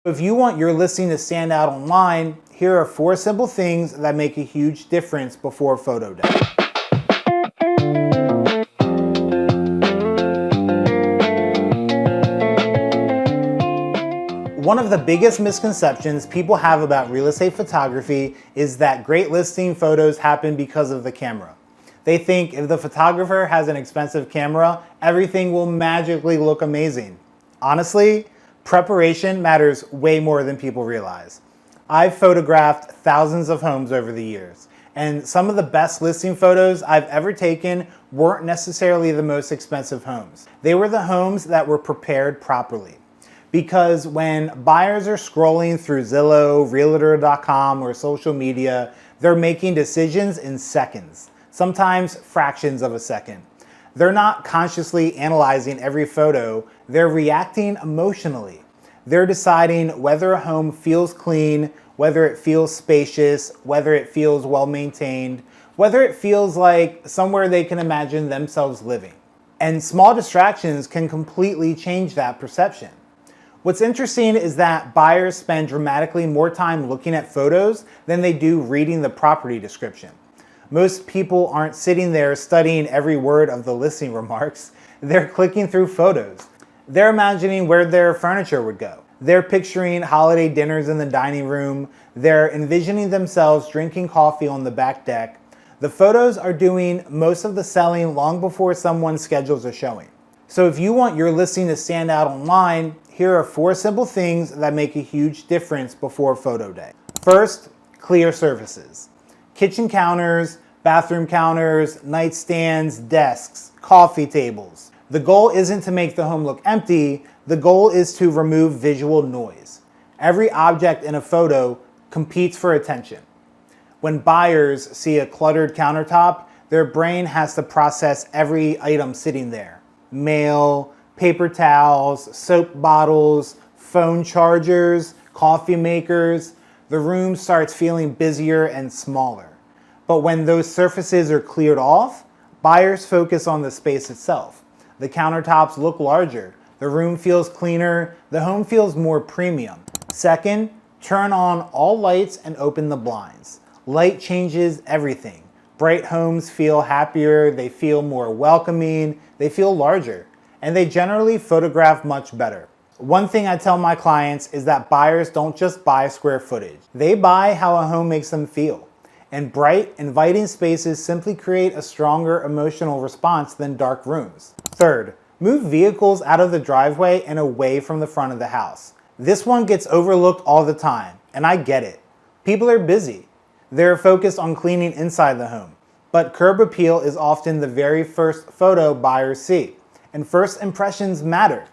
If you want your listing to stand out online, here are 4 simple things that make a huge difference before photo day. One of the biggest misconceptions people have about real estate photography is that great listing photos happen because of the camera. They think if the photographer has an expensive camera, everything will magically look amazing. Honestly, preparation matters way more than people realize. I've photographed thousands of homes over the years, and some of the best listing photos I've ever taken weren't necessarily the most expensive homes. They were the homes that were prepared properly. Because when buyers are scrolling through Zillow, Realtor.com, or social media, they're making decisions in seconds, sometimes fractions of a second. They're not consciously analyzing every photo, they're reacting emotionally. They're deciding whether a home feels clean, whether it feels spacious, whether it feels well maintained, whether it feels like somewhere they can imagine themselves living. And small distractions can completely change that perception. What's interesting is that buyers spend dramatically more time looking at photos than they do reading the property description. Most people aren't sitting there studying every word of the listing remarks. They're clicking through photos. They're imagining where their furniture would go. They're picturing holiday dinners in the dining room. They're envisioning themselves drinking coffee on the back deck. The photos are doing most of the selling long before someone schedules a showing. So if you want your listing to stand out online, here are 4 simple things that make a huge difference before photo day. First, clear surfaces. Kitchen counters, bathroom counters, nightstands, desks, coffee tables. The goal isn't to make the home look empty, the goal is to remove visual noise. Every object in a photo competes for attention. When buyers see a cluttered countertop, their brain has to process every item sitting there. Mail, paper towels, soap bottles, phone chargers, coffee makers. The room starts feeling busier and smaller. But when those surfaces are cleared off, buyers focus on the space itself. The countertops look larger, the room feels cleaner, the home feels more premium. Second, turn on all lights and open the blinds. Light changes everything. Bright homes feel happier, they feel more welcoming, they feel larger, and they generally photograph much better. One thing I tell my clients is that buyers don't just buy square footage. They buy how a home makes them feel. And bright, inviting spaces simply create a stronger emotional response than dark rooms. Third, move vehicles out of the driveway and away from the front of the house. This one gets overlooked all the time, and I get it. People are busy. They're focused on cleaning inside the home. But curb appeal is often the very first photo buyers see. And first impressions matter.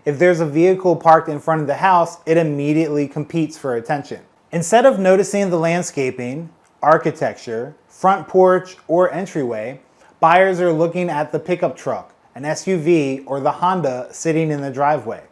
If there's a vehicle parked in front of the house, it immediately competes for attention. Instead of noticing the landscaping, architecture, front porch, or entryway, buyers are looking at the pickup truck, an SUV, or the Honda sitting in the driveway.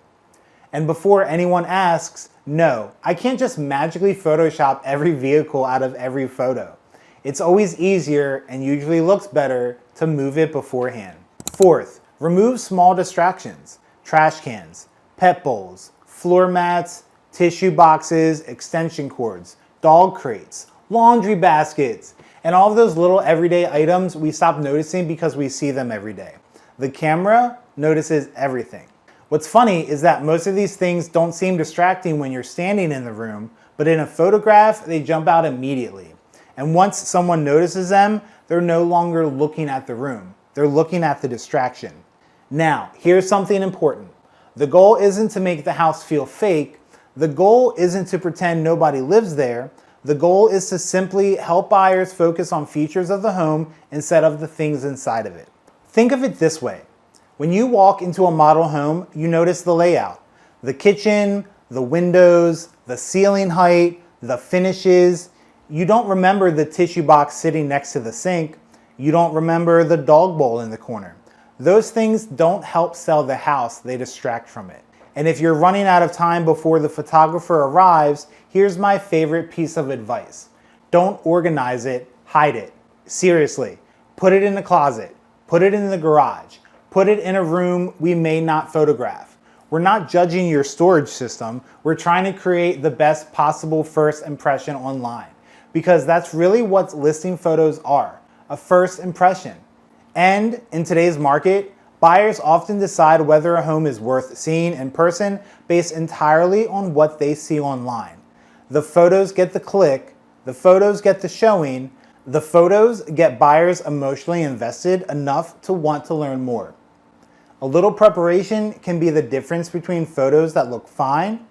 And before anyone asks, no, I can't just magically Photoshop every vehicle out of every photo. It's always easier and usually looks better to move it beforehand. Fourth, remove small distractions. Trash cans, pet bowls, floor mats, tissue boxes, extension cords, dog crates, laundry baskets, and all of those little everyday items we stop noticing because we see them every day. The camera notices everything. What's funny is that most of these things don't seem distracting when you're standing in the room, but in a photograph, they jump out immediately. And once someone notices them, they're no longer looking at the room. They're looking at the distraction. Now, here's something important. The goal isn't to make the house feel fake. The goal isn't to pretend nobody lives there. The goal is to simply help buyers focus on features of the home instead of the things inside of it. Think of it this way. When you walk into a model home, you notice the layout. The kitchen, the windows, the ceiling height, the finishes. You don't remember the tissue box sitting next to the sink. You don't remember the dog bowl in the corner. Those things don't help sell the house, they distract from it. And if you're running out of time before the photographer arrives, here's my favorite piece of advice. Don't organize it, hide it. Seriously, put it in the closet, put it in the garage, put it in a room we may not photograph. We're not judging your storage system. We're trying to create the best possible first impression online, because that's really what listing photos are, a first impression. And in today's market, buyers often decide whether a home is worth seeing in person based entirely on what they see online. The photos get the click, the photos get the showing, the photos get buyers emotionally invested enough to want to learn more. A little preparation can be the difference between photos that look fine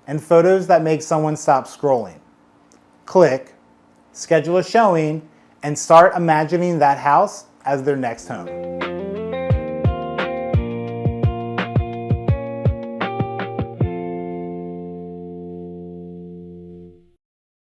and photos that make someone stop scrolling. Click, schedule a showing, and start imagining that house as their next home.